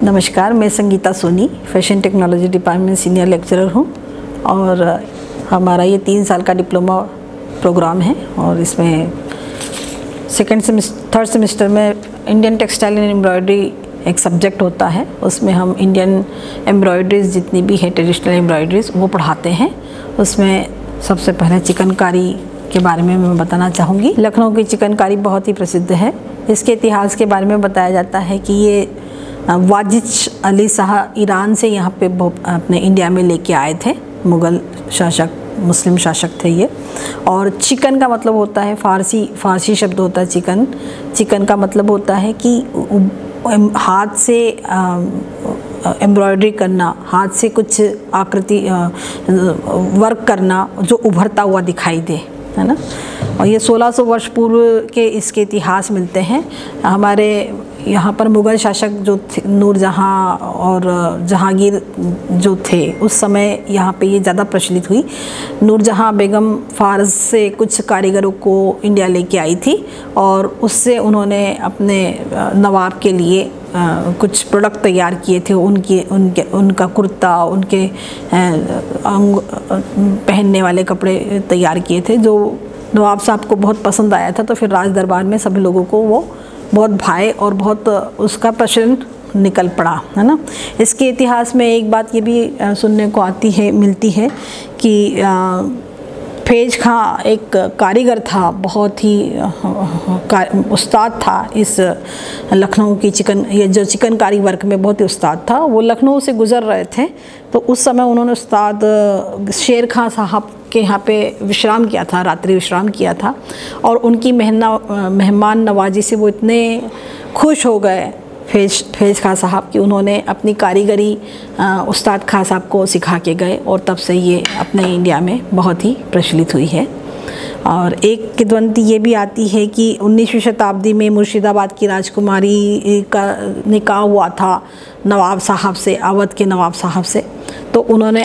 नमस्कार, मैं Sangeeta Soni fashion technology department senior lecturer हूँ और हमारा ये 3 साल का डिप्लोमा प्रोग्राम है और इसमें थर्ड सेमेस्टर में इंडियन टेक्सटाइल एंड एम्ब्रॉयडरी एक सब्जेक्ट होता है। उसमें हम इंडियन एम्ब्रॉयडरीज जितनी भी है ट्रेडिशनल एम्ब्रॉयडरीज वो पढ़ाते हैं। उसमें सबसे पहले चिकनकारी के बारे में मैं बताना चाहूँगी। लखनऊ की चिकनकारी बहुत ही प्रसिद्ध है। इसके इतिहास के बारे में बताया जाता है कि ये वाजिद अली शाह ईरान से यहाँ पे अपने इंडिया में लेके आए थे। मुग़ल शासक, मुस्लिम शासक थे ये। और चिकन का मतलब होता है फ़ारसी शब्द होता है चिकन। चिकन का मतलब होता है कि हाथ से एम्ब्रॉयडरी करना, हाथ से कुछ आकृति वर्क करना जो उभरता हुआ दिखाई दे, है ना। और ये 1600 वर्ष पूर्व के इसके इतिहास मिलते हैं। हमारे यहाँ पर मुग़ल शासक जो थे नूरजहाँ और जहांगीर जो थे, उस समय यहाँ पे ये ज़्यादा प्रचलित हुई। नूरजहाँ बेगम फ़ारस से कुछ कारीगरों को इंडिया लेके आई थी और उससे उन्होंने अपने नवाब के लिए कुछ प्रोडक्ट तैयार किए थे। उनका कुर्ता, उनके पहनने वाले कपड़े तैयार किए थे जो नवाब साहब को बहुत पसंद आया था। तो फिर राज दरबार में सभी लोगों को वो बहुत भाए और बहुत उसका प्रचलन निकल पड़ा, है ना। इसके इतिहास में एक बात ये भी सुनने को मिलती है कि फैज़ खां एक कारीगर था, बहुत ही उस्ताद था इस लखनऊ की ये जो चिकनकारी वर्क में बहुत ही उस्ताद था। वो लखनऊ से गुज़र रहे थे तो उस समय उन्होंने उस्ताद शेर खां साहब के यहाँ पे विश्राम किया था, रात्रि विश्राम किया था। और उनकी मेहमान नवाजी से वो इतने खुश हो गए फैज़ खां साहब कि उन्होंने अपनी कारीगरी उस्ताद खां साहब को सिखा के गए और तब से ये अपने इंडिया में बहुत ही प्रचलित हुई है। और एक किंवदंती ये भी आती है कि 19वीं शताब्दी में मुर्शिदाबाद की राजकुमारी का निकाह हुआ था नवाब साहब से, अवध के नवाब साहब से। तो उन्होंने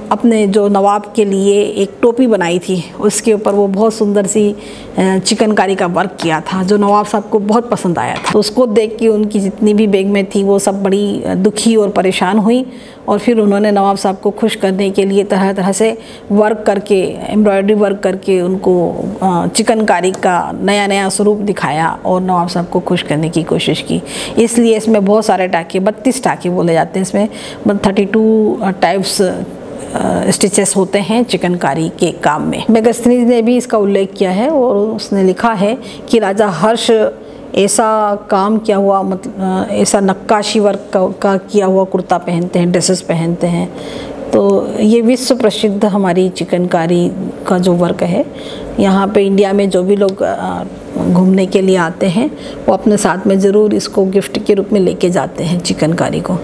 अपने जो नवाब के लिए एक टोपी बनाई थी, उसके ऊपर वो बहुत सुंदर सी चिकनकारी का वर्क किया था जो नवाब साहब को बहुत पसंद आया था। तो उसको देख के उनकी जितनी भी बेगमें थी वो सब बड़ी दुखी और परेशान हुई और फिर उन्होंने नवाब साहब को खुश करने के लिए तरह तरह से वर्क करके, एम्ब्रॉयडरी वर्क करके उनको चिकनकारी का नया नया स्वरूप दिखाया और नवाब साहब को खुश करने की कोशिश की। इसलिए इसमें बहुत सारे टाँके, 32 टाँके बोले जाते हैं। इसमें 32 टाइप्स स्टिचेस होते हैं चिकनकारी के काम में। मेगास्थनीज ने भी इसका उल्लेख किया है और उसने लिखा है कि राजा हर्ष ऐसा काम किया हुआ, मतलब ऐसा नक्काशी वर्क का किया हुआ कुर्ता पहनते हैं, ड्रेसेस पहनते हैं। तो ये विश्व प्रसिद्ध हमारी चिकनकारी का जो वर्क है, यहाँ पे इंडिया में जो भी लोग घूमने के लिए आते हैं वो अपने साथ में ज़रूर इसको गिफ्ट के रूप में लेके जाते हैं चिकनकारी को।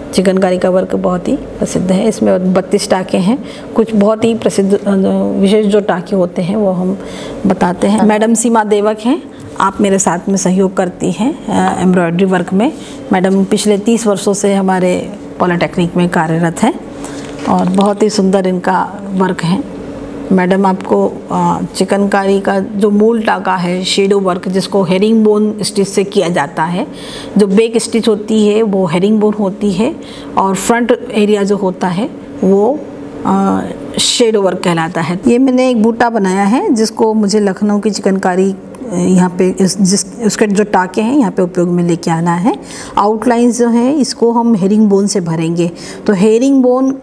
चिकनकारी का वर्क बहुत ही प्रसिद्ध है। इसमें 32 टाँके हैं। कुछ बहुत ही प्रसिद्ध विशेष जो टाँके होते हैं वो हम बताते हैं। मैडम सीमा देवक हैं, आप मेरे साथ में सहयोग करती हैं एम्ब्रॉयडरी वर्क में। मैडम पिछले 30 वर्षों से हमारे पॉलिटेक्निक में कार्यरत हैं और बहुत ही सुंदर इनका वर्क है। मैडम आपको चिकनकारी का जो मूल टाँका है, शेडो वर्क, जिसको हेरिंग बोन स्टिच से किया जाता है, जो बेक स्टिच होती है वो हेरिंग बोन होती है और फ्रंट एरिया जो होता है वो शेडो वर्क कहलाता है। ये मैंने एक बूटा बनाया है जिसको मुझे लखनऊ की चिकनकारी यहाँ पे उसके जो टाँके हैं यहाँ पे उपयोग में लेके आना है। आउटलाइंस जो है इसको हम हेरिंग बोन से भरेंगे। तो हेरिंग बोन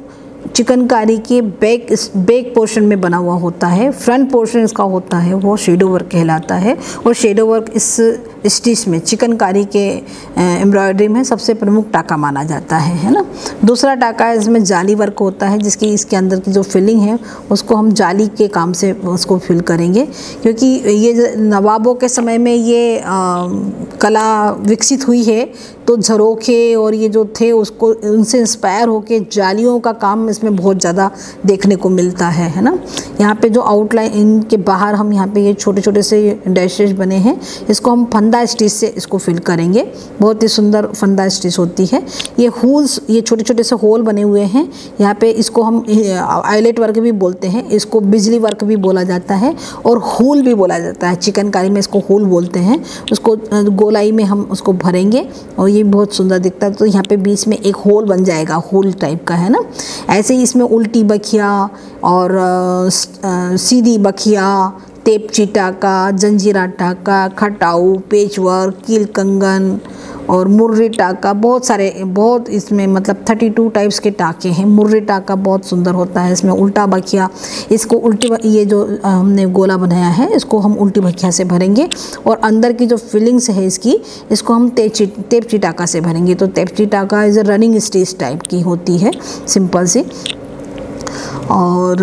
चिकनकारी के बैक पोर्शन में बना हुआ होता है। फ्रंट पोर्शन इसका होता है वो शेडो वर्क कहलाता है और शेडो वर्क इस स्टिच में, चिकनकारी के एम्ब्रॉयडरी में सबसे प्रमुख टाँका माना जाता है ना। दूसरा टाँका है इसमें जाली वर्क होता है, जिसकी इसके अंदर की जो फिलिंग है उसको हम जाली के काम से उसको फिल करेंगे, क्योंकि ये नवाबों के समय में ये कला विकसित हुई है। तो झरोखे और ये जो थे उसको उनसे इंस्पायर होके जालियों का काम इसमें बहुत ज़्यादा देखने को मिलता है ना। यहाँ पे जो आउटलाइन इनके बाहर हम यहाँ पे ये छोटे छोटे से डैशेज बने हैं, इसको हम फंदा फंदा स्टिच से इसको फिल करेंगे। बहुत ही सुंदर फंदा स्टिच होती है। ये होल्स, ये छोटे छोटे से होल बने हुए हैं यहाँ पे, इसको हम आइलेट वर्क भी बोलते हैं, इसको बिजली वर्क भी बोला जाता है और होल भी बोला जाता है। चिकनकारी में इसको होल बोलते हैं। उसको गोलाई में हम उसको भरेंगे और ये बहुत सुंदर दिखता है। तो यहाँ पे बीच में एक होल बन जाएगा, होल टाइप का है ना। ऐसे ही इसमें उल्टी बखिया और सीधी बखिया, तेपची टाका, जंजीरा टाका, खटाऊ, पेच वर्क, कील कंगन और मुर्री टाका, बहुत इसमें मतलब 32 टाइप्स के टाके हैं। मुर्री टाका बहुत सुंदर होता है। इसमें उल्टा बखिया, इसको ये जो हमने गोला बनाया है इसको हम उल्टी बखिया से भरेंगे और अंदर की जो फिलिंग्स है इसको हम तेपची टाका से भरेंगे। तो तेपची टाका is a running stitch type की होती है, सिंपल सी। और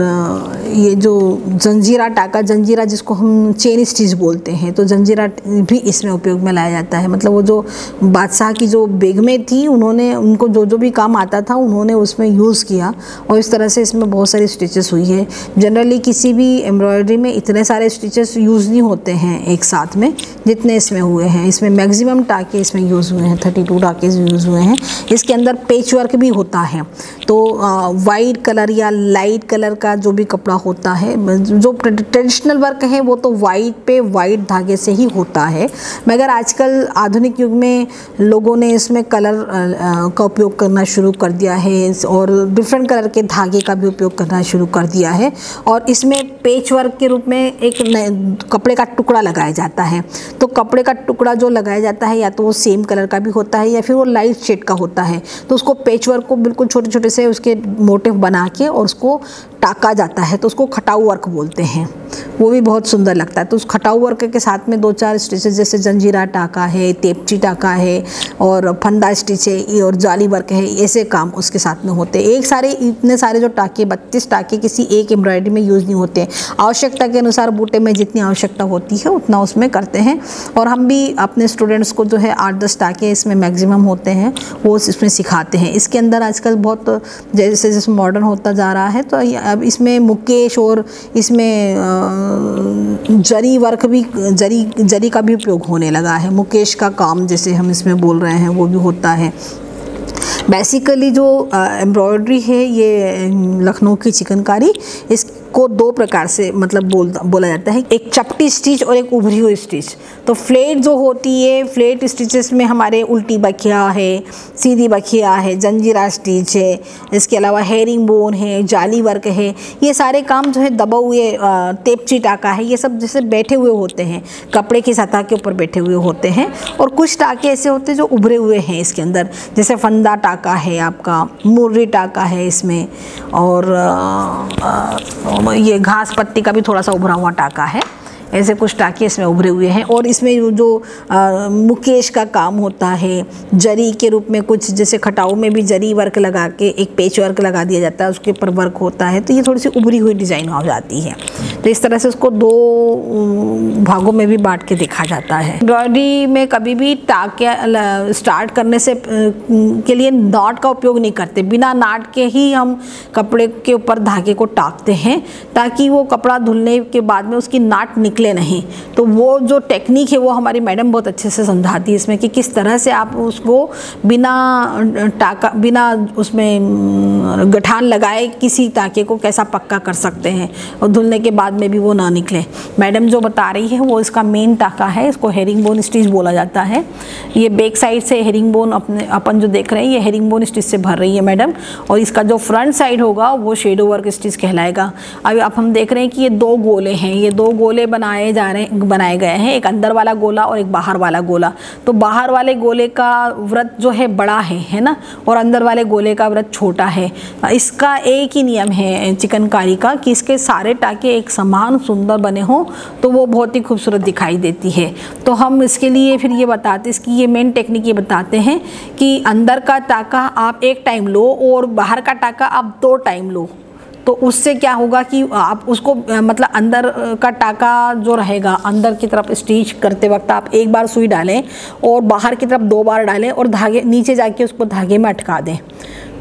ये जो जंजीरा टाका, जंजीरा जिसको हम चेन स्टिच बोलते हैं, तो जंजीरा भी इसमें उपयोग में लाया जाता है। मतलब वो जो बादशाह की जो बेगमें थी, उनको जो भी काम आता था उन्होंने उसमें यूज़ किया और इस तरह से इसमें बहुत सारी स्टिचेस हुई है। जनरली किसी भी एम्ब्रॉयडरी में इतने सारे स्टिचेस यूज़ नहीं होते हैं एक साथ में जितने इसमें हुए हैं। इसमें मैक्सिमम टाके इसमें यूज़ हुए हैं, 32 टाके यूज़ हुए हैं। इसके अंदर पेच वर्क भी होता है। तो वाइट कलर या लाइट कलर का जो भी कपड़ा होता है, जो ट्रेडिशनल वर्क है वो तो वाइट पे वाइट धागे से ही होता है, मगर आजकल आधुनिक युग में लोगों ने इसमें कलर का उपयोग करना शुरू कर दिया है और डिफरेंट कलर के धागे का भी उपयोग करना शुरू कर दिया है। और इसमें पेच वर्क के रूप में एक कपड़े का टुकड़ा लगाया जाता है। तो कपड़े का टुकड़ा जो लगाया जाता है या तो वो सेम कलर का भी होता है या फिर वो लाइट शेड का होता है। तो उसको पेच वर्क को बिल्कुल छोटे छोटे से उसके मोटिव बना के और उसको टाका जाता है, तो उसको खटाऊ वर्क बोलते हैं। वो भी बहुत सुंदर लगता है। तो उस खटाऊ वर्क के साथ में 2-4 स्टिचेस जैसे जंजीरा टाका है, तेपची टाका है और फंदा स्टिच है और जाली वर्क है, ऐसे काम उसके साथ में होते हैं। इतने सारे जो टाके, 32 टाके किसी एक एम्ब्रॉयडरी में यूज़ नहीं होते हैं। आवश्यकता के अनुसार बूटे में जितनी आवश्यकता होती है उतना उसमें करते हैं। और हम भी अपने स्टूडेंट्स को जो है 8-10 टाके इसमें मैक्सिमम होते हैं वो इसमें सिखाते हैं। इसके अंदर आजकल बहुत जैसे जैसे मॉडर्न होता जा रहा है, तो अब इसमें मुकेश और इसमें जरी वर्क भी, जरी का भी उपयोग होने लगा है। मुकेश का काम जैसे हम इसमें बोल रहे हैं वो भी होता है। बेसिकली जो एम्ब्रॉयडरी है ये लखनऊ की चिकनकारी, इसको 2 प्रकार से मतलब बोला जाता है, एक चपटी स्टिच और एक उभरी हुई स्टिच। तो फ्लेट जो होती है, फ्लेट स्टिचेस में हमारे उल्टी बखिया है, सीधी बखिया है, जंजीरा स्टिच है, इसके अलावा हेरिंग बोन है, जाली वर्क है। ये सारे काम जो है दबा हुए तेपची टाका है, ये सब जैसे बैठे हुए होते हैं, कपड़े की सतह के ऊपर बैठे हुए होते हैं। और कुछ टाके ऐसे होते हैं जो उभरे हुए हैं इसके अंदर, जैसे फंदा टाका है आपका, मुर्री टाका है इसमें, और ये घास पत्ती का भी थोड़ा सा उभरा हुआ टाका है। ऐसे कुछ टाके इसमें उभरे हुए हैं। और इसमें जो मुकेश का काम होता है, जरी के रूप में कुछ, जैसे खटाऊ में भी जरी वर्क लगा के एक पेच वर्क लगा दिया जाता है, उसके ऊपर वर्क होता है, तो ये थोड़ी सी उभरी हुई डिज़ाइन हो जाती है। तो इस तरह से उसको 2 भागों में भी बांट के देखा जाता है। एम्ब्रॉयडरी में कभी भी टाके स्टार्ट करने से के लिए नाट का उपयोग नहीं करते। बिना नाट के ही हम कपड़े के ऊपर धागे को टाकते हैं, ताकि वो कपड़ा धुलने के बाद में उसकी नाट निकले नहीं। तो वो जो टेक्निक है वो हमारी मैडम बहुत अच्छे से समझाती है इसमें, कि किस तरह से आप उसको बिना उसमें गठान लगाए किसी टाके को कैसा पक्का कर सकते हैं और धुलने के बाद में भी वो ना निकले। मैडम जो बता रही है वो इसका मेन टाका है, इसको हेरिंग बोन स्टिच बोला जाता है। ये बैक साइड से हेरिंग बोन अपन जो देख रहे हैं ये हेरिंग बोन स्टिच से भर रही है मैडम, और इसका जो फ्रंट साइड होगा वो शेडो वर्क स्टिच कहलाएगा। अभी अब हम देख रहे हैं कि ये 2 गोले हैं, ये 2 गोले बनाए गए हैं, एक अंदर वाला गोला और एक बाहर वाला गोला। तो बाहर वाले गोले का व्रत जो है बड़ा है ना, और अंदर वाले गोले का व्रत छोटा है। इसका एक ही नियम है चिकनकारी का कि इसके सारे टाके एक समान सुंदर बने हों तो वो बहुत ही खूबसूरत दिखाई देती है। तो हम इसके लिए फिर ये बताते, इसकी ये मेन टेक्निक ये बताते हैं कि अंदर का टाका आप 1 टाइम लो और बाहर का टाका आप 2 टाइम लो। तो उससे क्या होगा कि आप उसको मतलब अंदर का टाका जो रहेगा, अंदर की तरफ स्टिच करते वक्त आप 1 बार सुई डालें और बाहर की तरफ 2 बार डालें और धागे नीचे जाके उसको धागे में अटका दें।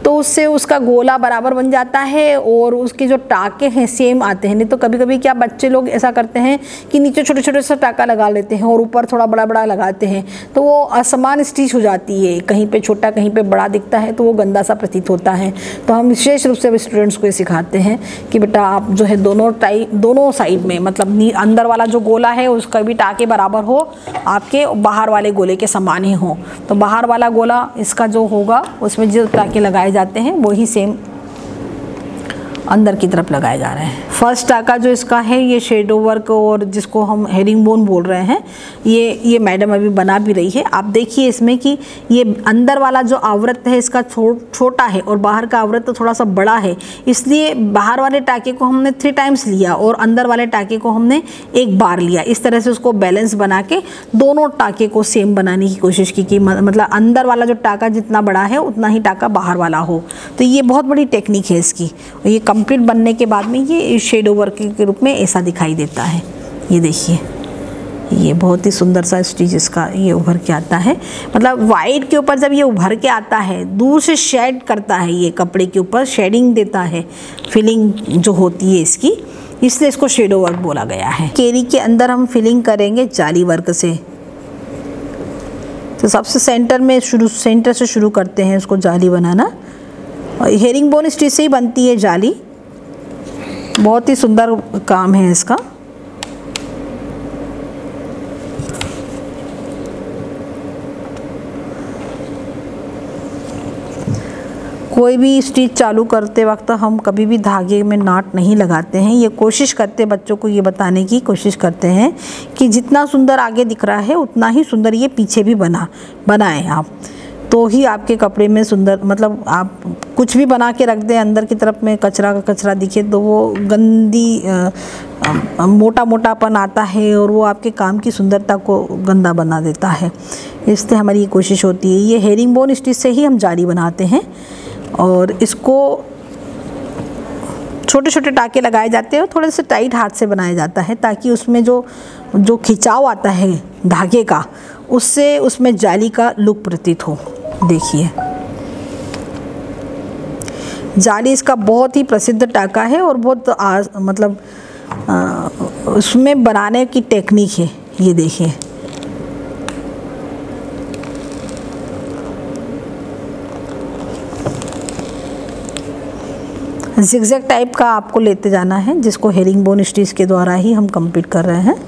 तो उससे उसका गोला बराबर बन जाता है और उसके जो टाके हैं सेम आते हैं। नहीं तो कभी कभी क्या बच्चे लोग ऐसा करते हैं कि नीचे छोटे छोटे सा टाका लगा लेते हैं और ऊपर थोड़ा बड़ा बड़ा लगाते हैं, तो वो असमान स्टिच हो जाती है, कहीं पे छोटा कहीं पे बड़ा दिखता है, तो वो गंदा सा प्रतीत होता है। तो हम विशेष रूप से स्टूडेंट्स को ये सिखाते हैं कि बेटा आप जो है दोनों साइड में, मतलब अंदर वाला जो गोला है उसका भी टाके बराबर हो, आपके बाहर वाले गोले के समान ही हो। तो बाहर वाला गोला इसका जो होगा उसमें जो टाके लगाए जाते हैं वही सेम अंदर की तरफ लगाए जा रहे हैं। फर्स्ट टाका जो इसका है ये शेडो वर्क और जिसको हम हेरिंग बोन बोल रहे हैं, ये मैडम अभी बना भी रही है। आप देखिए इसमें कि ये अंदर वाला जो आवृत है इसका छोटा है और बाहर का आवृत तो थोड़ा सा बड़ा है, इसलिए बाहर वाले टाके को हमने 3 टाइम्स लिया और अंदर वाले टाके को हमने 1 बार लिया। इस तरह से उसको बैलेंस बना के दोनों टाके को सेम बनाने की कोशिश की कि मतलब अंदर वाला जो टाका जितना बड़ा है उतना ही टाका बाहर वाला हो। तो ये बहुत बड़ी टेक्निक है इसकी। ये कंप्लीट बनने के बाद में ये शेडो वर्क के रूप में ऐसा दिखाई देता है। ये देखिए, ये बहुत ही सुंदर सा स्टिच इसका ये उभर के आता है। मतलब वाइट के ऊपर जब ये उभर के आता है, दूर से शेड करता है, ये कपड़े के ऊपर शेडिंग देता है, फिलिंग जो होती है इसकी, इसलिए इसको शेडो वर्क बोला गया है। केरी के अंदर हम फिलिंग करेंगे जाली वर्क से। तो सबसे सेंटर से शुरू करते हैं इसको जाली बनाना। और हेरिंग बोन स्टिच से ही बनती है जाली। बहुत ही सुंदर काम है इसका। कोई भी स्टिच चालू करते वक्त हम कभी भी धागे में नाट नहीं लगाते हैं। ये कोशिश करते बच्चों को ये बताने की कोशिश करते हैं कि जितना सुंदर आगे दिख रहा है उतना ही सुंदर ये पीछे भी बनाएं आप, तो ही आपके कपड़े में सुंदर, मतलब आप कुछ भी बना के रख दें अंदर की तरफ में कचरा का कचरा दिखे तो वो गंदी मोटा मोटापन आता है और वो आपके काम की सुंदरता को गंदा बना देता है। इसलिए हमारी ये कोशिश होती है। ये हेरिंग बोन स्टिच से ही हम जाली बनाते हैं और इसको छोटे छोटे टाके लगाए जाते हैं और थोड़े से टाइट हाथ से बनाया जाता है ताकि उसमें जो खिंचाव आता है धागे का, उससे उसमें जाली का लुक प्रतीत हो। देखिए, जाली इसका बहुत ही प्रसिद्ध टाका है और बहुत मतलब उसमें बनाने की टेक्निक है। ये देखिए, जिगजैग टाइप का आपको लेते जाना है, जिसको हेरिंग बोन स्टिच के द्वारा ही हम कंप्लीट कर रहे हैं।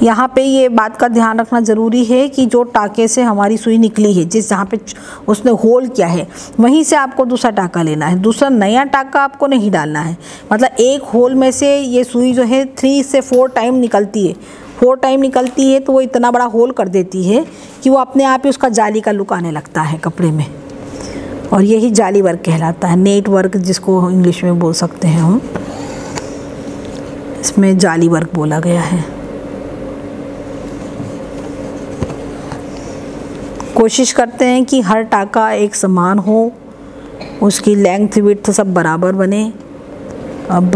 यहाँ पे ये बात का ध्यान रखना ज़रूरी है कि जो टाके से हमारी सुई निकली है, जहाँ पे उसने होल किया है, वहीं से आपको दूसरा टाका लेना है। दूसरा नया टाका आपको नहीं डालना है। मतलब एक होल में से ये सुई जो है 3 से 4 टाइम निकलती है। 4 टाइम निकलती है तो वो इतना बड़ा होल कर देती है कि वो अपने आप ही उसका जाली का लुक आने लगता है कपड़े में, और यही जाली वर्क कहलाता है। नेट वर्क जिसको इंग्लिश में बोल सकते हैं हम, इसमें जाली वर्क बोला गया है। कोशिश करते हैं कि हर टाका एक समान हो, उसकी लेंथ विड्थ सब बराबर बने। अब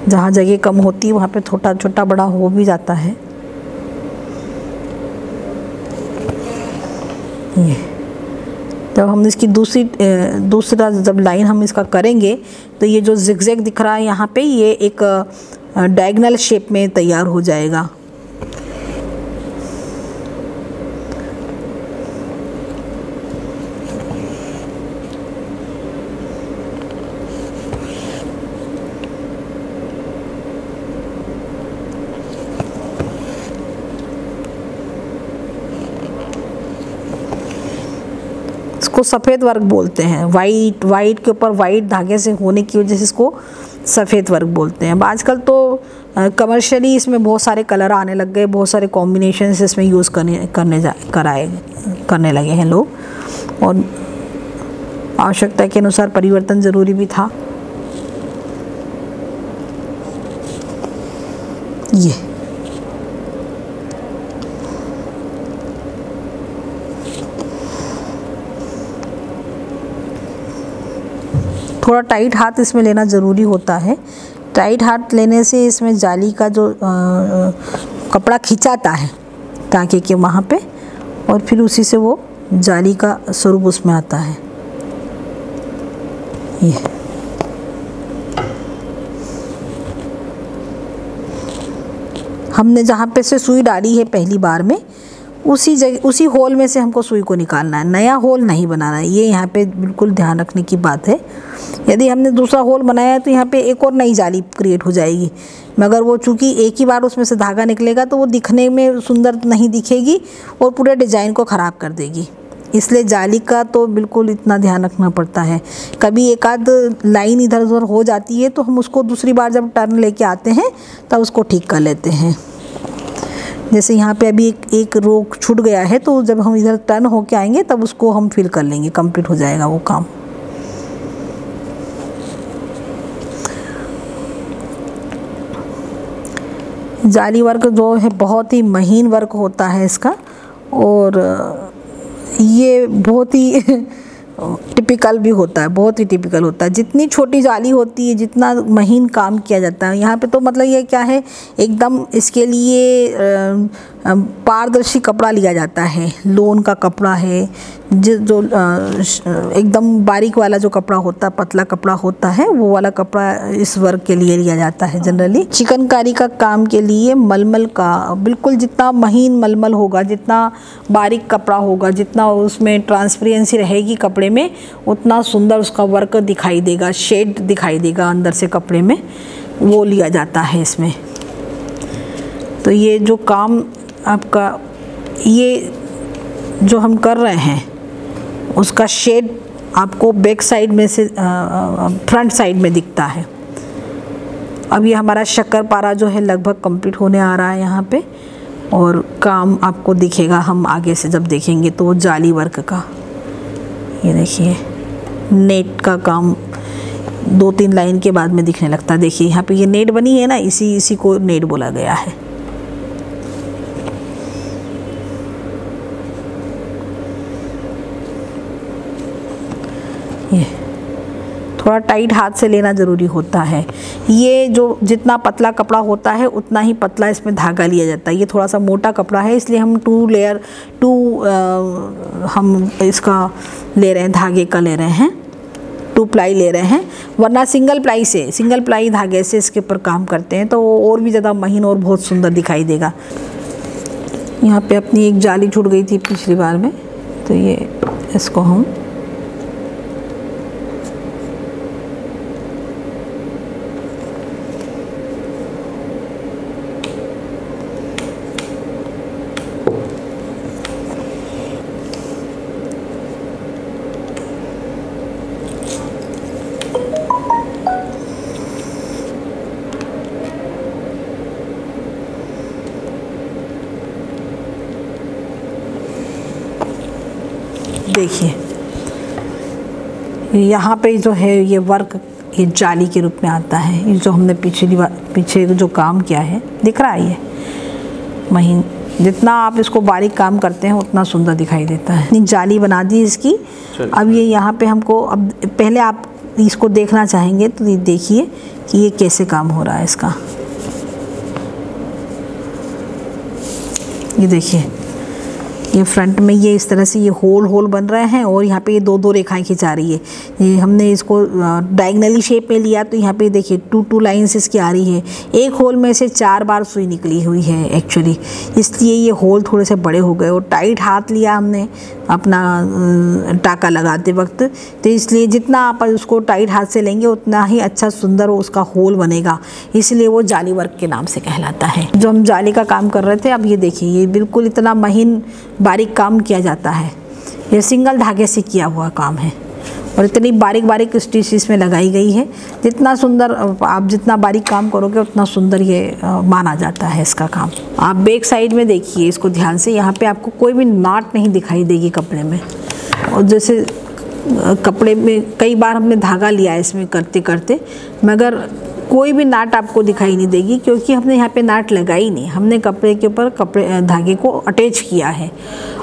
जहाँ जगह कम होती है वहाँ पे छोटा छोटा बड़ा हो भी जाता है। ये जब हम इसकी दूसरा जब लाइन हम इसका करेंगे तो ये जो जिगजैग दिख रहा है यहाँ पे, ये एक डायगोनल शेप में तैयार हो जाएगा। इसको सफ़ेद वर्क बोलते हैं। वाइट के ऊपर वाइट धागे से होने की वजह से इसको सफ़ेद वर्क बोलते हैं। अब आजकल तो कमर्शियली इसमें बहुत सारे कलर आने लग गए, बहुत सारे कॉम्बिनेशंस इसमें यूज़ करने लगे हैं लोग, और आवश्यकता के अनुसार परिवर्तन ज़रूरी भी था। ये थोड़ा टाइट हाथ इसमें लेना ज़रूरी होता है। टाइट हाथ लेने से इसमें जाली का जो कपड़ा खिंचाता है टाँके के वहाँ पे, और फिर उसी से वो जाली का स्वरूप उसमें आता है। ये हमने जहाँ पे से सुई डाली है पहली बार में, उसी जगह उसी होल में से हमको सुई को निकालना है, नया होल नहीं बनाना है। ये यहाँ पे बिल्कुल ध्यान रखने की बात है। यदि हमने दूसरा होल बनाया है तो यहाँ पे एक और नई जाली क्रिएट हो जाएगी, मगर वो चूँकि एक ही बार उसमें से धागा निकलेगा तो वो दिखने में सुंदर नहीं दिखेगी और पूरे डिज़ाइन को ख़राब कर देगी। इसलिए जाली का तो बिल्कुल इतना ध्यान रखना पड़ता है। कभी एक आध लाइन इधर उधर हो जाती है तो हम उसको दूसरी बार जब टर्न लेके आते हैं तब उसको ठीक कर लेते हैं। जैसे यहाँ पे अभी एक रो छूट गया है, तो जब हम इधर टर्न होके आएंगे तब उसको हम फिल कर लेंगे, कंप्लीट हो जाएगा वो काम। जाली वर्क जो है बहुत ही महीन वर्क होता है इसका, और ये बहुत ही टिपिकल भी होता है, बहुत ही टिपिकल होता है। जितनी छोटी जाली होती है जितना महीन काम किया जाता है। यहाँ पे तो मतलब ये क्या है, एकदम इसके लिए पारदर्शी कपड़ा लिया जाता है, लोन का कपड़ा है, जो एकदम बारीक वाला जो कपड़ा होता है, पतला कपड़ा होता है, वो वाला कपड़ा इस वर्क के लिए लिया जाता है जनरली। चिकनकारी का काम के लिए मलमल का बिल्कुल जितना महीन मलमल होगा, जितना बारीक कपड़ा होगा, जितना उसमें ट्रांसपेरेंसी रहेगी कपड़े में, उतना सुंदर उसका वर्क दिखाई देगा, शेड दिखाई देगा अंदर से कपड़े में, वो लिया जाता है इसमें। तो ये जो काम आपका ये जो हम कर रहे हैं उसका शेड आपको बैक साइड में से फ्रंट साइड में दिखता है। अब ये हमारा शक्करपारा जो है लगभग कंप्लीट होने आ रहा है यहाँ पे, और काम आपको दिखेगा हम आगे से जब देखेंगे तो वो जाली वर्क का। ये देखिए नेट का काम 2-3 लाइन के बाद में दिखने लगता है। देखिए यहाँ पे ये नेट बनी है ना, इसी को नेट बोला गया है। ये थोड़ा टाइट हाथ से लेना ज़रूरी होता है। ये जो जितना पतला कपड़ा होता है उतना ही पतला इसमें धागा लिया जाता है। ये थोड़ा सा मोटा कपड़ा है, इसलिए हम हम इसका ले रहे हैं, धागे का ले रहे हैं, 2 प्लाई ले रहे हैं। वरना सिंगल प्लाई धागे से इसके ऊपर काम करते हैं तो वो और भी ज़्यादा महीन और बहुत सुंदर दिखाई देगा। यहाँ पे अपनी एक जाली छूट गई थी पिछली बार में, तो ये इसको हम देखिए यहाँ पे जो है ये वर्क ये जाली के रूप में आता है। ये जो हमने पीछे जो काम किया है दिख रहा है, ये महीन, जितना आप इसको बारीक काम करते हैं उतना सुंदर दिखाई देता है। इतनी जाली बना दी इसकी। अब ये यहाँ पे हमको, अब पहले आप इसको देखना चाहेंगे तो ये देखिए कि ये कैसे काम हो रहा है इसका। ये देखिए ये फ्रंट में ये इस तरह से ये होल बन रहे हैं, और यहाँ पे ये 2 रेखाएं खिंचा रही है। ये हमने इसको डायगनली शेप में लिया तो यहाँ पे देखिए 2 लाइन्स इसकी आ रही है। एक होल में से 4 बार सुई निकली हुई है एक्चुअली, इसलिए ये होल थोड़े से बड़े हो गए। और टाइट हाथ लिया हमने अपना टाका लगाते वक्त, तो इसलिए जितना आप उसको टाइट हाथ से लेंगे उतना ही अच्छा सुंदर उसका होल बनेगा, इसलिए वो जाली वर्क के नाम से कहलाता है। जो हम जाली का काम कर रहे थे, अब ये देखिए ये बिल्कुल इतना महीन बारीक काम किया जाता है। ये सिंगल धागे से किया हुआ काम है और इतनी बारीक स्टिच इसमें लगाई गई है। जितना सुंदर आप जितना बारीक काम करोगे उतना सुंदर ये माना जाता है इसका काम। आप बैक साइड में देखिए इसको ध्यान से, यहाँ पे आपको कोई भी नाट नहीं दिखाई देगी कपड़े में। और जैसे कपड़े में कई बार हमने धागा लिया है इसमें करते करते, मगर कोई भी नाट आपको दिखाई नहीं देगी, क्योंकि हमने यहाँ पे नाट लगाई नहीं, हमने कपड़े के ऊपर धागे को अटैच किया है।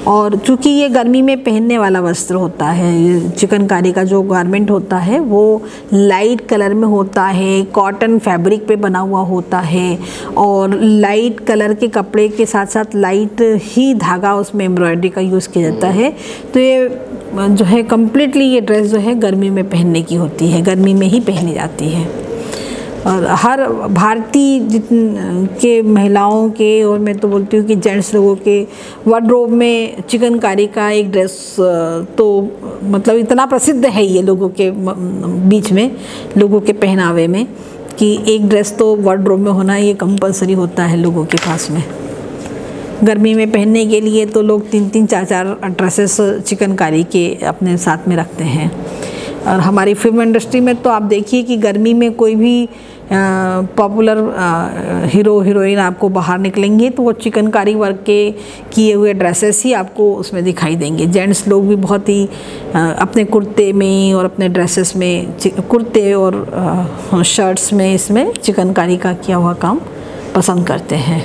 और चूँकि ये गर्मी में पहनने वाला वस्त्र होता है, चिकनकारी का जो गारमेंट होता है वो लाइट कलर में होता है, कॉटन फैब्रिक पे बना हुआ होता है, और लाइट कलर के कपड़े के साथ साथ लाइट ही धागा उसमें एम्ब्रॉयडरी का यूज़ किया जाता है। तो ये जो है कम्प्लीटली ये ड्रेस जो है गर्मी में पहनने की होती है, गर्मी में ही पहनी जाती है। और हर भारतीय के महिलाओं के, और मैं तो बोलती हूँ कि जेंट्स लोगों के वार्डरोब में चिकनकारी का एक ड्रेस तो मतलब इतना प्रसिद्ध है ये लोगों के बीच में, लोगों के पहनावे में, कि एक ड्रेस तो वार्डरोब में होना ये कंपलसरी होता है लोगों के पास में। गर्मी में पहनने के लिए तो लोग 3-3, 4-4 ड्रेसेस चिकनकारी के अपने साथ में रखते हैं। और हमारी फिल्म इंडस्ट्री में तो आप देखिए कि गर्मी में कोई भी पॉपुलर हीरो हीरोइन आपको बाहर निकलेंगे तो वो चिकनकारी वर्क के किए हुए ड्रेसेस ही आपको उसमें दिखाई देंगे। जेंट्स लोग भी बहुत ही अपने कुर्ते में और अपने ड्रेसेस में, कुर्ते और शर्ट्स में इसमें चिकनकारी का किया हुआ काम पसंद करते हैं।